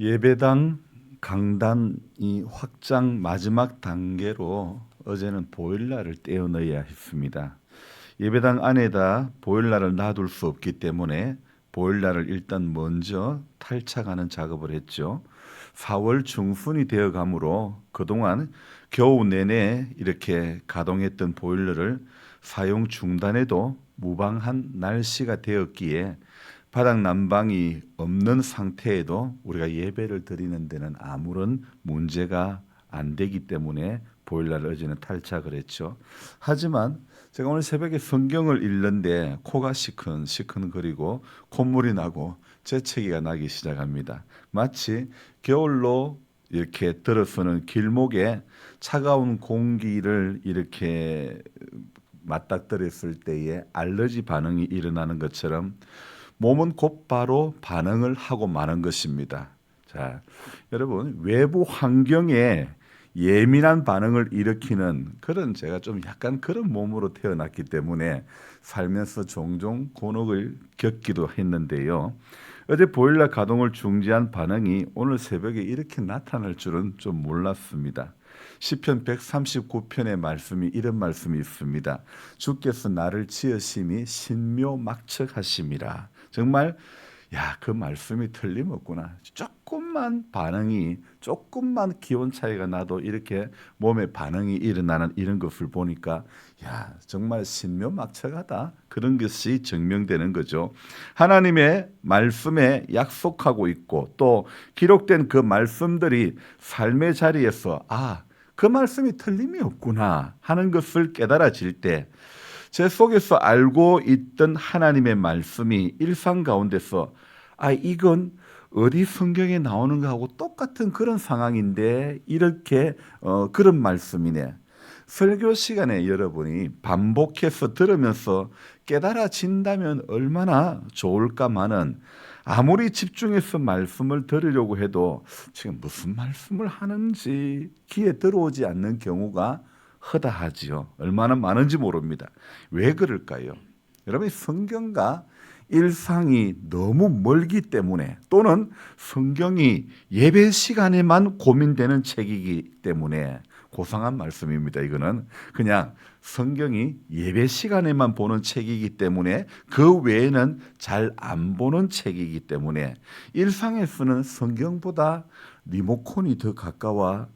예배당 강단이 확장 마지막 단계로 어제는 보일러를 떼어 넣어야 했습니다. 예배당 안에다 보일러를 놔둘 수 없기 때문에 보일러를 일단 먼저 탈착하는 작업을 했죠. 4월 중순이 되어 가므로 그동안 겨우 내내 이렇게 가동했던 보일러를 사용 중단해도 무방한 날씨가 되었기에 바닥 난방이 없는 상태에도 우리가 예배를 드리는 데는 아무런 문제가 안 되기 때문에 보일러를 어제는 탈착을 했죠. 하지만 제가 오늘 새벽에 성경을 읽는데 코가 시큰시큰거리고 콧물이 나고 재채기가 나기 시작합니다. 마치 겨울로 이렇게 들어서는 길목에 차가운 공기를 이렇게 맞닥뜨렸을 때에 알러지 반응이 일어나는 것처럼 몸은 곧바로 반응을 하고 마는 것입니다. 자, 여러분 외부 환경에 예민한 반응을 일으키는 그런 제가 좀 약간 그런 몸으로 태어났기 때문에 살면서 종종 곤혹을 겪기도 했는데요. 어제 보일러 가동을 중지한 반응이 오늘 새벽에 이렇게 나타날 줄은 좀 몰랐습니다. 시편 139편의 말씀이 이런 말씀이 있습니다. 주께서 나를 지으심이 신묘막측하심이라. 정말 그 말씀이 틀림없구나. 조금만 기온 차이가 나도 이렇게 몸에 반응이 일어나는 이런 것을 보니까 정말 신묘막측하다. 그런 것이 증명되는 거죠. 하나님의 말씀에 약속하고 있고 또 기록된 그 말씀들이 삶의 자리에서 그 말씀이 틀림이 없구나 하는 것을 깨달아질 때 제 속에서 알고 있던 하나님의 말씀이 일상 가운데서 이건 어디 성경에 나오는 거하고 똑같은 그런 상황인데 이렇게 그런 말씀이네. 설교 시간에 여러분이 반복해서 들으면서 깨달아진다면 얼마나 좋을까마는 아무리 집중해서 말씀을 들으려고 해도 지금 무슨 말씀을 하는지 귀에 들어오지 않는 경우가 허다하지요. 얼마나 많은지 모릅니다. 왜 그럴까요? 여러분 성경과 일상이 너무 멀기 때문에 또는 성경이 예배 시간에만 고민되는 책이기 때문에 고상한 말씀입니다. 이거는 그냥 성경이 예배 시간에만 보는 책이기 때문에 그 외에는 잘 안 보는 책이기 때문에 일상에서는 성경보다 리모컨이 더 가까워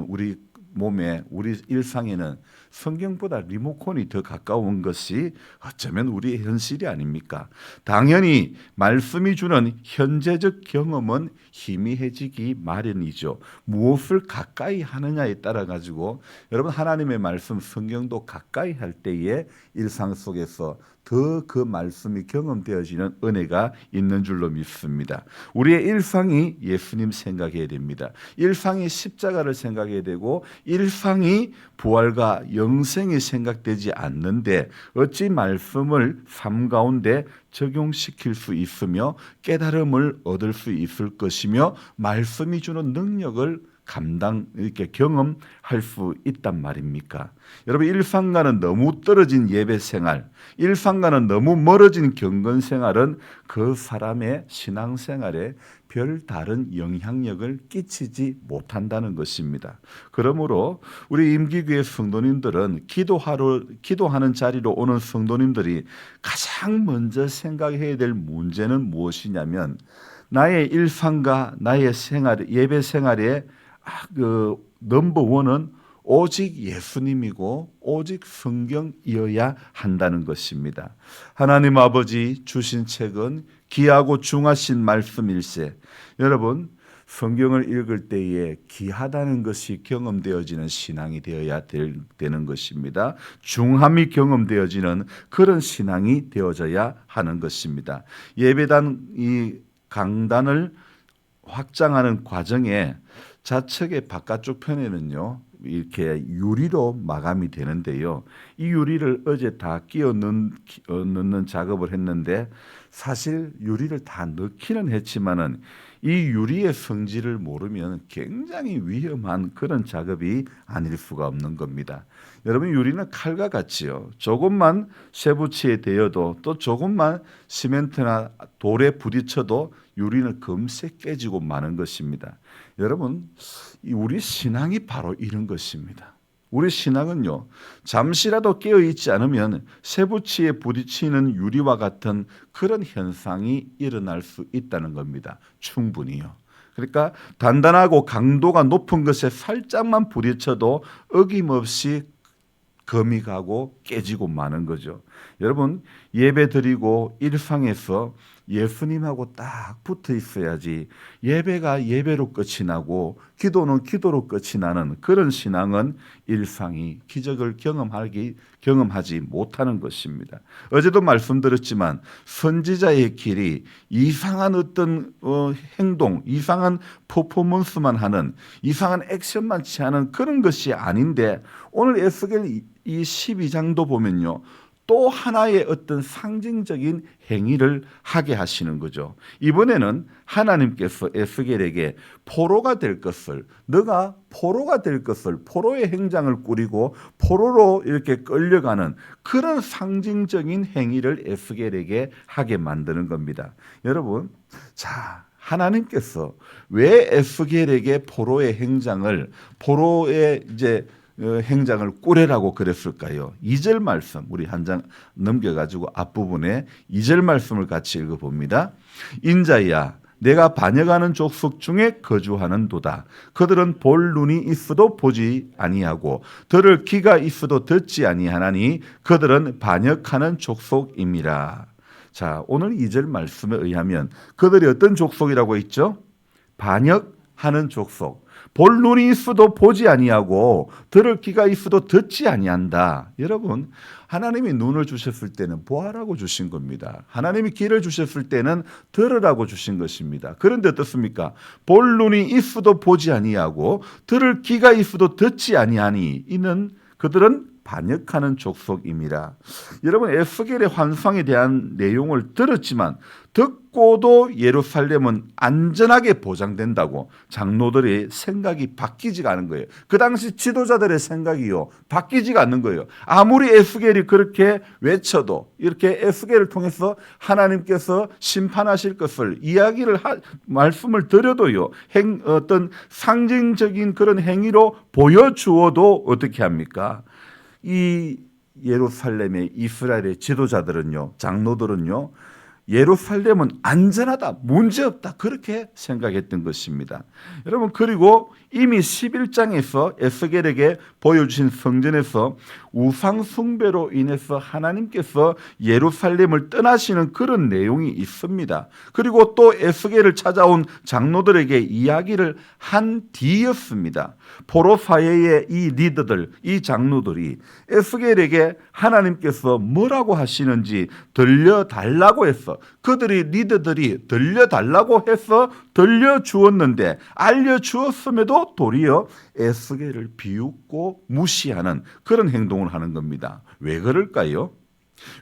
우리 몸에 우리 일상에는 성경보다 리모컨이 더 가까운 것이 어쩌면 우리의 현실이 아닙니까? 당연히 말씀이 주는 현재적 경험은 희미해지기 마련이죠. 무엇을 가까이 하느냐에 따라 가지고 여러분 하나님의 말씀 성경도 가까이 할 때에 일상 속에서 더 그 말씀이 경험되어지는 은혜가 있는 줄로 믿습니다. 우리의 일상이 예수님 생각해야 됩니다. 일상이 십자가를 생각해야 되고 일상이 부활과 영생이 생각되지 않는데 어찌 말씀을 삶 가운데 적용시킬 수 있으며 깨달음을 얻을 수 있을 것이며 말씀이 주는 능력을 이렇게 경험할 수 있단 말입니까? 여러분 일상과는 너무 떨어진 예배 생활, 일상과는 너무 멀어진 경건 생활은 그 사람의 신앙 생활에 별 다른 영향력을 끼치지 못한다는 것입니다. 그러므로 우리 임기교회 성도님들은 기도하는 자리로 오는 성도님들이 가장 먼저 생각해야 될 문제는 무엇이냐면 나의 일상과 나의 예배 생활에 넘버 원은 오직 예수님이고 오직 성경이어야 한다는 것입니다. 하나님 아버지 주신 책은 귀하고 중하신 말씀일세. 여러분 성경을 읽을 때에 귀하다는 것이 경험되어지는 신앙이 되어야 되는 것입니다. 중함이 경험되어지는 그런 신앙이 되어져야 하는 것입니다. 예배당 이 강단을 확장하는 과정에 좌측의 바깥쪽 편에는요 이렇게 유리로 마감이 되는데요. 이 유리를 어제 다 끼워 넣는 작업을 했는데 사실 유리를 다 넣기는 했지만은 이 유리의 성질을 모르면 굉장히 위험한 그런 작업이 아닐 수가 없는 겁니다. 여러분, 유리는 칼과 같지요. 조금만 쇠붙이에 대어도 또 조금만 시멘트나 돌에 부딪혀도 유리는 금세 깨지고 마는 것입니다. 여러분, 우리 신앙이 바로 이런 것입니다. 우리 신앙은요, 잠시라도 깨어있지 않으면 쇠붙이에 부딪히는 유리와 같은 그런 현상이 일어날 수 있다는 겁니다. 충분히요. 그러니까 단단하고 강도가 높은 것에 살짝만 부딪혀도 어김없이 금이 가고 깨지고 마는 거죠. 여러분, 예배 드리고 일상에서 예수님하고 딱 붙어 있어야지 예배가 예배로 끝이 나고 기도는 기도로 끝이 나는 그런 신앙은 일상이 기적을 경험하지 못하는 것입니다. 어제도 말씀드렸지만 선지자의 길이 이상한 어떤 행동, 이상한 퍼포먼스만 하는, 이상한 액션만 취하는 그런 것이 아닌데, 오늘 에스겔 이 12장도 보면요, 또 하나의 어떤 상징적인 행위를 하게 하시는 거죠. 이번에는 하나님께서 에스겔에게 포로가 될 것을, 너가 포로가 될 것을, 포로의 행장을 꾸리고 포로로 이렇게 끌려가는 그런 상징적인 행위를 에스겔에게 하게 만드는 겁니다. 여러분, 자, 하나님께서 왜 에스겔에게 포로의 행장을, 포로의 행장을 꾸래라고 그랬을까요? 2절 말씀, 우리 한 장 넘겨가지고 앞부분에 2절 말씀을 같이 읽어봅니다. 인자야, 내가 반역하는 족속 중에 거주하는도다. 그들은 볼 눈이 있어도 보지 아니하고 들을 귀가 있어도 듣지 아니하나니 그들은 반역하는 족속임이라. 자, 오늘 2절 말씀에 의하면 그들이 어떤 족속이라고 했죠? 반역하는 족속. 볼 눈이 있어도 보지 아니하고 들을 귀가 있어도 듣지 아니한다. 여러분, 하나님이 눈을 주셨을 때는 보아라고 주신 겁니다. 하나님이 귀를 주셨을 때는 들으라고 주신 것입니다. 그런데 어떻습니까? 볼 눈이 있어도 보지 아니하고 들을 귀가 있어도 듣지 아니하니 이는 그들은 반역하는 족속임이라. 여러분, 에스겔의 환상에 대한 내용을 들었지만 듣고도 예루살렘은 안전하게 보장된다고 장로들의 생각이 바뀌지가 않은 거예요. 그 당시 지도자들의 생각이요, 바뀌지가 않는 거예요. 아무리 에스겔이 그렇게 외쳐도, 이렇게 에스겔을 통해서 하나님께서 심판하실 것을 말씀을 드려도요, 어떤 상징적인 그런 행위로 보여주어도 어떻게 합니까? 이 예루살렘의 이스라엘의 지도자들은요, 장로들은요, 예루살렘은 안전하다, 문제없다, 그렇게 생각했던 것입니다. 여러분, 그리고 이미 11장에서 에스겔에게 보여주신 성전에서 우상 숭배로 인해서 하나님께서 예루살렘을 떠나시는 그런 내용이 있습니다. 그리고 또 에스겔을 찾아온 장로들에게 이야기를 한 뒤였습니다. 포로 사회의 이 리더들, 이 장로들이 에스겔에게 하나님께서 뭐라고 하시는지 들려달라고 해서, 그들이 리더들이 들려달라고 해서 들려주었는데, 알려주었음에도 도리어 에스겔을 비웃고 무시하는 그런 행동을 하는 겁니다. 왜 그럴까요?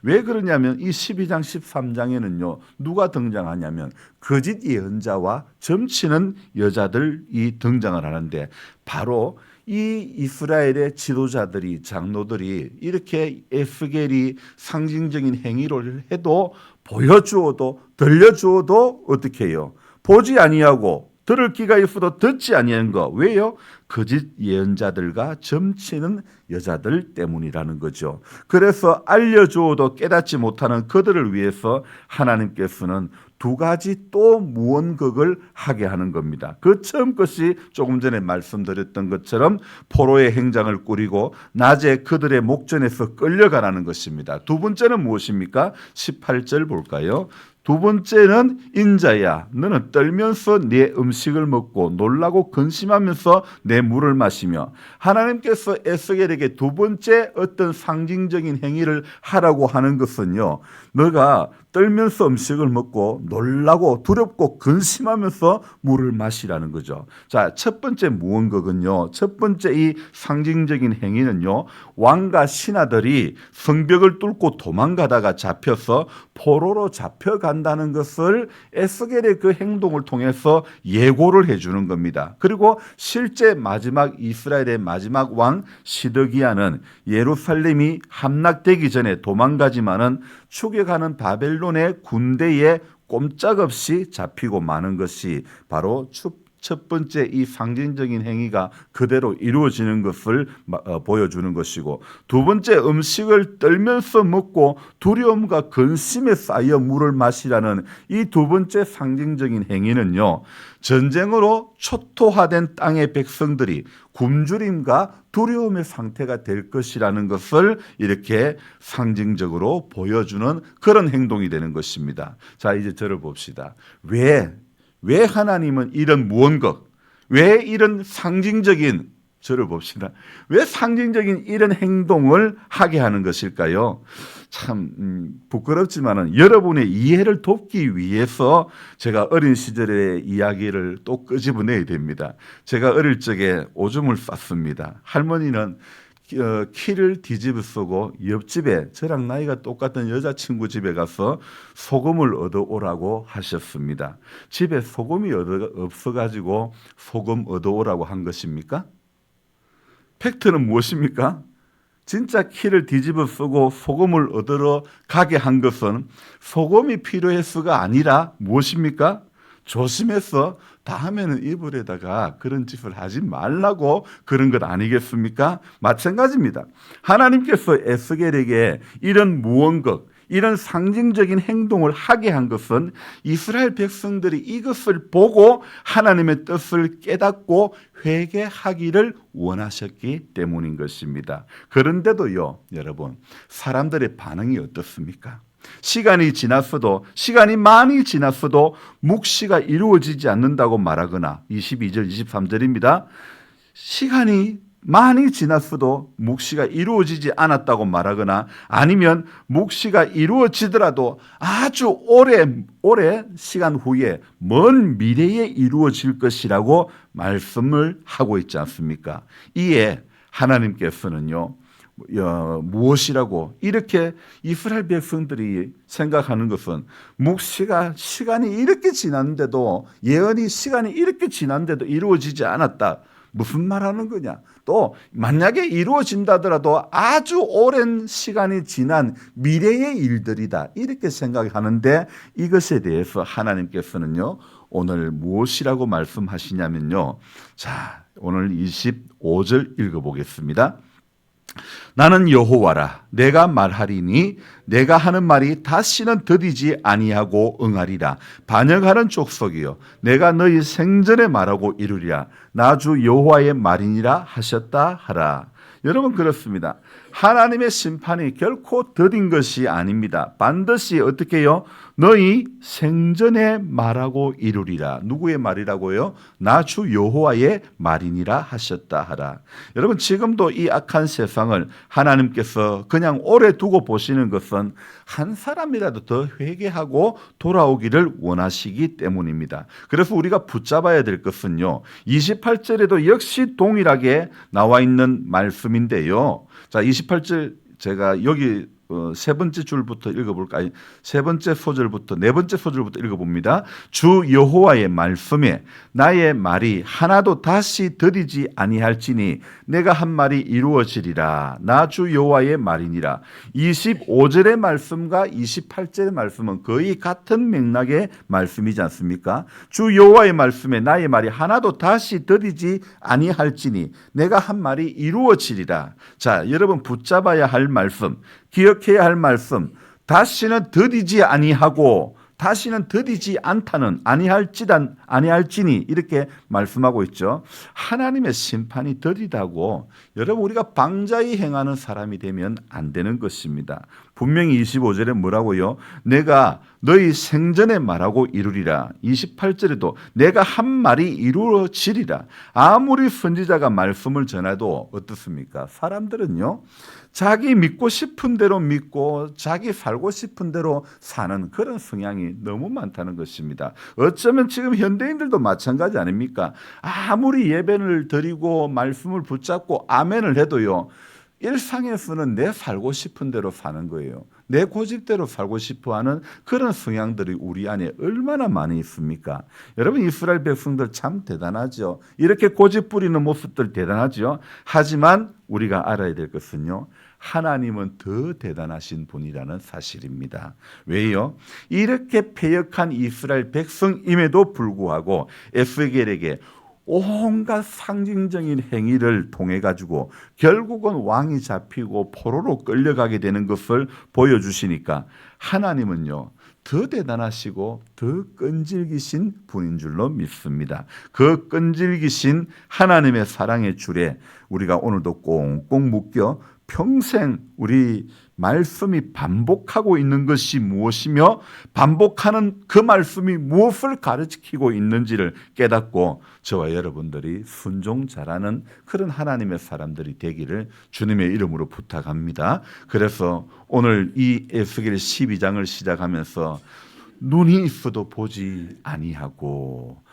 왜 그러냐면 이 12장 13장에는요 누가 등장하냐면 거짓 예언자와 점치는 여자들이 등장을 하는데, 바로 이 이스라엘의 지도자들이, 장로들이 이렇게 에스겔이 상징적인 행위를 해도 보여주어도 들려주어도 어떻게 해요? 보지 아니하고 들을 귀가 있어도 듣지 아니하는 거. 왜요? 거짓 예언자들과 점치는 여자들 때문이라는 거죠. 그래서 알려주어도 깨닫지 못하는 그들을 위해서 하나님께서는 두 가지 또 무언극을 하게 하는 겁니다. 그 처음 것이 조금 전에 말씀드렸던 것처럼 포로의 행장을 꾸리고 낮에 그들의 목전에서 끌려가라는 것입니다. 두 번째는 무엇입니까? 18절 볼까요? 두 번째는 인자야, 너는 떨면서 내 음식을 먹고 놀라고 근심하면서 내 물을 마시며, 하나님께서 에스겔에게 두 번째 어떤 상징적인 행위를 하라고 하는 것은요, 너가 떨면서 음식을 먹고 놀라고 두렵고 근심하면서 물을 마시라는 거죠. 자, 첫 번째 무언가는요. 첫 번째 이 상징적인 행위는요. 왕과 신하들이 성벽을 뚫고 도망가다가 잡혀서 포로로 잡혀간다는 것을 에스겔의 그 행동을 통해서 예고를 해주는 겁니다. 그리고 실제 마지막 이스라엘의 마지막 왕 시드기야는 예루살렘이 함락되기 전에 도망가지만은 추격하는 바벨론의 군대에 꼼짝없이 잡히고 마는 것이 바로 첫 번째 이 상징적인 행위가 그대로 이루어지는 것을 보여주는 것이고, 두 번째 음식을 떨면서 먹고 두려움과 근심에 쌓여 물을 마시라는 이 두 번째 상징적인 행위는요, 전쟁으로 초토화된 땅의 백성들이 굶주림과 두려움의 상태가 될 것이라는 것을 이렇게 상징적으로 보여주는 그런 행동이 되는 것입니다. 자, 이제 저를 봅시다. 왜 하나님은 이런 무언가, 왜 이런 상징적인, 저를 봅시다. 왜 상징적인 이런 행동을 하게 하는 것일까요? 참 부끄럽지만은 여러분의 이해를 돕기 위해서 제가 어린 시절의 이야기를 또 끄집어내야 됩니다. 제가 어릴 적에 오줌을 쌌습니다. 할머니는 키를 뒤집어 쓰고 옆집에 저랑 나이가 똑같은 여자친구 집에 가서 소금을 얻어오라고 하셨습니다. 집에 소금이 없어가지고 소금 얻어오라고 한 것입니까? 팩트는 무엇입니까? 진짜 키를 뒤집어 쓰고 소금을 얻으러 가게 한 것은 소금이 필요해서가 아니라 무엇입니까? 조심해서 다음에는 이불에다가 그런 짓을 하지 말라고 그런 것 아니겠습니까? 마찬가지입니다. 하나님께서 에스겔에게 이런 무언가, 이런 상징적인 행동을 하게 한 것은 이스라엘 백성들이 이것을 보고 하나님의 뜻을 깨닫고 회개하기를 원하셨기 때문인 것입니다. 그런데도요, 여러분, 사람들의 반응이 어떻습니까? 시간이 많이 지났어도 묵시가 이루어지지 않는다고 말하거나, 22절 23절입니다. 시간이 많이 지났어도 묵시가 이루어지지 않았다고 말하거나, 아니면 묵시가 이루어지더라도 아주 오래 시간 후에 먼 미래에 이루어질 것이라고 말씀을 하고 있지 않습니까? 이에 하나님께서는요, 무엇이라고 이렇게 이스라엘 백성들이 생각하는 것은, 묵시가 시간이 이렇게 지났는데도, 예언이 시간이 이렇게 지났는데도 이루어지지 않았다. 무슨 말하는 거냐? 또 만약에 이루어진다더라도 아주 오랜 시간이 지난 미래의 일들이다, 이렇게 생각하는데, 이것에 대해서 하나님께서는요, 오늘 무엇이라고 말씀하시냐면요, 자, 오늘 25절 읽어보겠습니다. 나는 여호와라. 내가 말하리니 내가 하는 말이 다시는 더디지 아니하고 응하리라. 반역하는 족속이여, 내가 너희 생전에 말하고 이루리라. 나 주 여호와의 말이니라 하셨다 하라. 여러분, 그렇습니다. 하나님의 심판이 결코 더딘 것이 아닙니다. 반드시 어떻게 해요? 너희 생전에 말하고 이루리라. 누구의 말이라고요? 나 주 여호와의 말이니라 하셨다 하라. 여러분, 지금도 이 악한 세상을 하나님께서 그냥 오래 두고 보시는 것은 한 사람이라도 더 회개하고 돌아오기를 원하시기 때문입니다. 그래서 우리가 붙잡아야 될 것은요, 28절에도 역시 동일하게 나와 있는 말씀인데요. 자, 28절 제가 여기 세 번째 줄부터 읽어볼까요? 세 번째 소절부터 네 번째 소절부터 읽어봅니다. 주 여호와의 말씀에 나의 말이 하나도 다시 더디지 아니할지니 내가 한 말이 이루어지리라. 나 주 여호와의 말이니라. 25절의 말씀과 28절의 말씀은 거의 같은 맥락의 말씀이지 않습니까? 주 여호와의 말씀에 나의 말이 하나도 다시 더디지 아니할지니 내가 한 말이 이루어지리라. 자, 여러분, 붙잡아야 할 말씀, 기억해야 할 말씀, 다시는 더디지 아니하고 다시는 더디지 않다는, 아니할지니 이렇게 말씀하고 있죠. 하나님의 심판이 더디다고 여러분 우리가 방자히 행하는 사람이 되면 안 되는 것입니다. 분명히 25절에 뭐라고요? 내가 너희 생전에 말하고 이루리라. 28절에도 내가 한 말이 이루어지리라. 아무리 선지자가 말씀을 전해도 어떻습니까? 사람들은요, 자기 믿고 싶은 대로 믿고 자기 살고 싶은 대로 사는 그런 성향이 너무 많다는 것입니다. 어쩌면 지금 현대인들도 마찬가지 아닙니까? 아무리 예배를 드리고 말씀을 붙잡고 아멘을 해도요, 일상에서는 내 살고 싶은 대로 사는 거예요. 내 고집대로 살고 싶어하는 그런 성향들이 우리 안에 얼마나 많이 있습니까? 여러분, 이스라엘 백성들 참 대단하죠. 이렇게 고집 부리는 모습들 대단하죠. 하지만 우리가 알아야 될 것은요, 하나님은 더 대단하신 분이라는 사실입니다. 왜요? 이렇게 패역한 이스라엘 백성임에도 불구하고 에스겔에게 온갖 상징적인 행위를 통해 가지고 결국은 왕이 잡히고 포로로 끌려가게 되는 것을 보여주시니까 하나님은요, 더 대단하시고 더 끈질기신 분인 줄로 믿습니다. 그 끈질기신 하나님의 사랑의 줄에 우리가 오늘도 꽁꽁 묶여 평생 우리 말씀이 반복하고 있는 것이 무엇이며 반복하는 그 말씀이 무엇을 가르치고 있는지를 깨닫고 저와 여러분들이 순종 잘하는 그런 하나님의 사람들이 되기를 주님의 이름으로 부탁합니다. 그래서 오늘 이 에스겔 12장을 시작하면서 눈이 있어도 보지 아니하고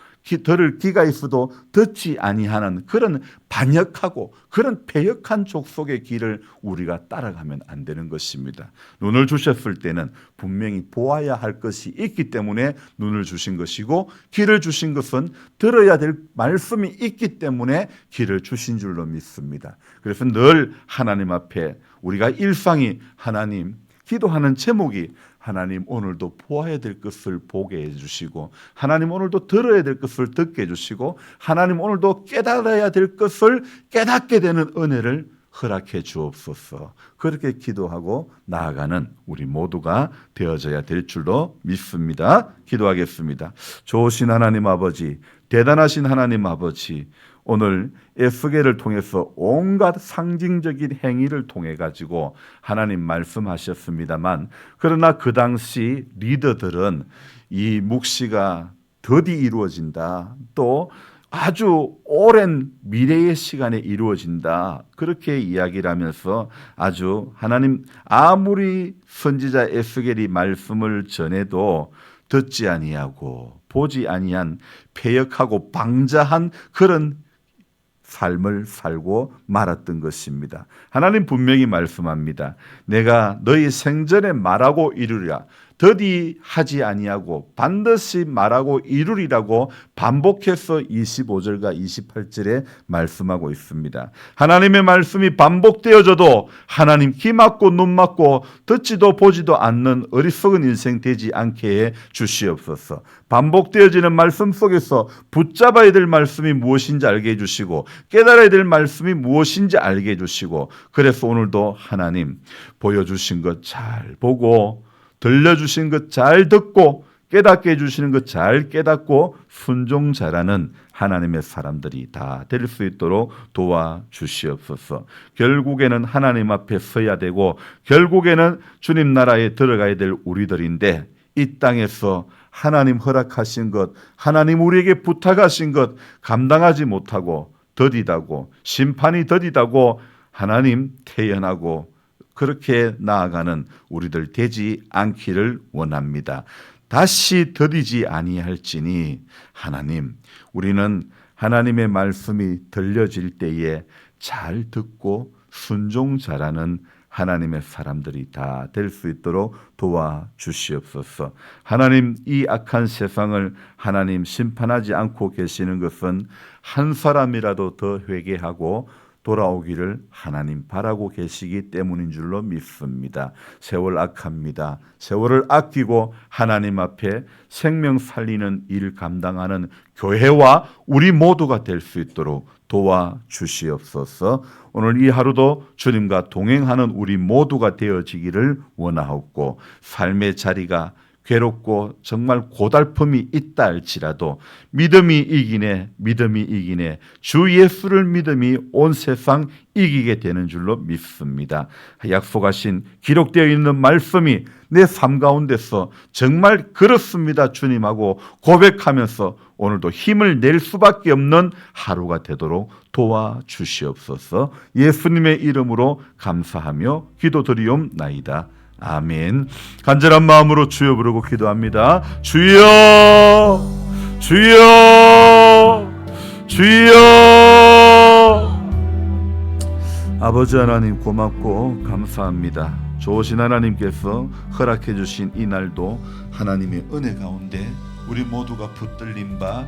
들을 귀가 있어도 듣지 아니하는 그런 반역하고 그런 패역한 족속의 길을 우리가 따라가면 안 되는 것입니다. 눈을 주셨을 때는 분명히 보아야 할 것이 있기 때문에 눈을 주신 것이고, 귀를 주신 것은 들어야 될 말씀이 있기 때문에 귀를 주신 줄로 믿습니다. 그래서 늘 하나님 앞에 우리가 일상이 하나님, 기도하는 제목이 하나님 오늘도 보아야 될 것을 보게 해주시고, 하나님 오늘도 들어야 될 것을 듣게 해주시고, 하나님 오늘도 깨달아야 될 것을 깨닫게 되는 은혜를 허락해 주옵소서. 그렇게 기도하고 나아가는 우리 모두가 되어져야 될 줄로 믿습니다. 기도하겠습니다. 좋으신 하나님 아버지, 대단하신 하나님 아버지, 오늘 에스겔을 통해서 온갖 상징적인 행위를 통해 가지고 하나님 말씀하셨습니다만, 그러나 그 당시 리더들은 이 묵시가 더디 이루어진다, 또 아주 오랜 미래의 시간에 이루어진다, 그렇게 이야기를 하면서 아주 하나님 아무리 선지자 에스겔이 말씀을 전해도 듣지 아니하고 보지 아니한 패역하고 방자한 그런 삶을 살고 말았던 것입니다. 하나님 분명히 말씀합니다. 내가 너희 생전에 말하고 이루리라. 더디 하지 아니하고 반드시 말하고 이루리라고 반복해서 25절과 28절에 말씀하고 있습니다. 하나님의 말씀이 반복되어져도 하나님 귀 막고 눈 막고 듣지도 보지도 않는 어리석은 인생 되지 않게 해 주시옵소서. 반복되어지는 말씀 속에서 붙잡아야 될 말씀이 무엇인지 알게 해주시고, 깨달아야 될 말씀이 무엇인지 알게 해주시고, 그래서 오늘도 하나님 보여주신 것 잘 보고, 들려주신 것 잘 듣고, 깨닫게 해주시는 것 잘 깨닫고 순종 잘하는 하나님의 사람들이 다 될 수 있도록 도와주시옵소서. 결국에는 하나님 앞에 서야 되고, 결국에는 주님 나라에 들어가야 될 우리들인데, 이 땅에서 하나님 허락하신 것, 하나님 우리에게 부탁하신 것 감당하지 못하고 더디다고, 심판이 더디다고 하나님 태연하고 그렇게 나아가는 우리들 되지 않기를 원합니다. 다시 더디지 아니할지니 하나님, 우리는 하나님의 말씀이 들려질 때에 잘 듣고 순종 잘하는 하나님의 사람들이 다 될 수 있도록 도와주시옵소서. 하나님, 이 악한 세상을 하나님 심판하지 않고 계시는 것은 한 사람이라도 더 회개하고 돌아오기를 하나님 바라고 계시기 때문인 줄로 믿습니다. 세월 악합니다. 세월을 아끼고 하나님 앞에 생명 살리는 일 감당하는 교회와 우리 모두가 될 수 있도록 도와주시옵소서. 오늘 이 하루도 주님과 동행하는 우리 모두가 되어지기를 원하옵고, 삶의 자리가 괴롭고 정말 고달픔이 있다 할지라도 믿음이 이기네 주 예수를 믿음이 온 세상 이기게 되는 줄로 믿습니다. 약속하신 기록되어 있는 말씀이 내 삶 가운데서 정말 그렇습니다 주님하고 고백하면서 오늘도 힘을 낼 수밖에 없는 하루가 되도록 도와주시옵소서. 예수님의 이름으로 감사하며 기도드리옵나이다. 아멘. 간절한 마음으로 주여 부르고 기도합니다. 주여, 주여, 주여. 아버지 하나님 고맙고 감사합니다. 좋으신 하나님께서 허락해 주신 이 날도 하나님의 은혜 가운데 우리 모두가 붙들린 바